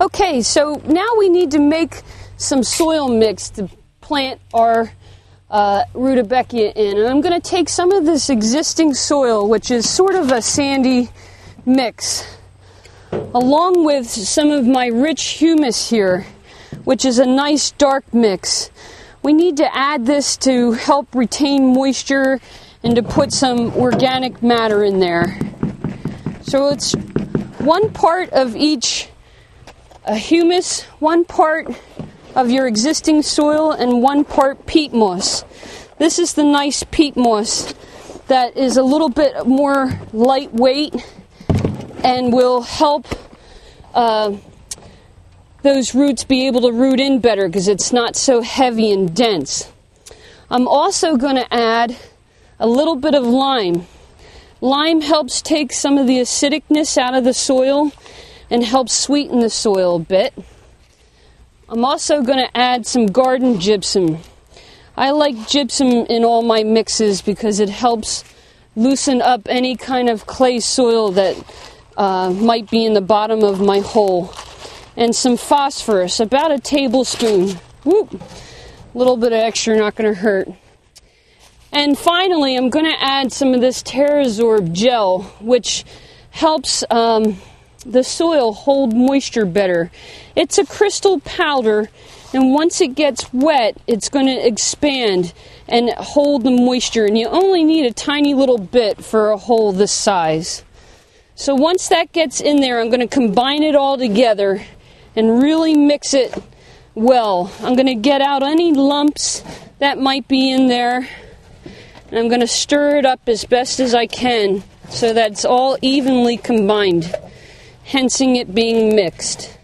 Okay, so now we need to make some soil mix to plant our rutabaga in. And I'm going to take some of this existing soil, which is sort of a sandy mix, along with some of my rich humus here, which is a nice dark mix. We need to add this to help retain moisture and to put some organic matter in there. So it's 1 part of each humus, 1 part of your existing soil, and 1 part peat moss. This is the nice peat moss that is a little bit more lightweight and will help those roots be able to root in better because it's not so heavy and dense. I'm also going to add a little bit of lime. Lime helps take some of the acidicness out of the soil and helps sweeten the soil a bit. I'm also going to add some garden gypsum. I like gypsum in all my mixes because it helps loosen up any kind of clay soil that might be in the bottom of my hole. And some phosphorus, about a tablespoon. Whoop! A little bit of extra, not going to hurt. And finally, I'm going to add some of this Pterosaur gel, which helps the soil hold moisture better. It's a crystal powder, and once it gets wet, it's going to expand and hold the moisture. And you only need a tiny little bit for a hole this size. So once that gets in there, I'm going to combine it all together and really mix it well. I'm going to get out any lumps that might be in there, and I'm going to stir it up as best as I can so that it's all evenly combined, hence it being mixed.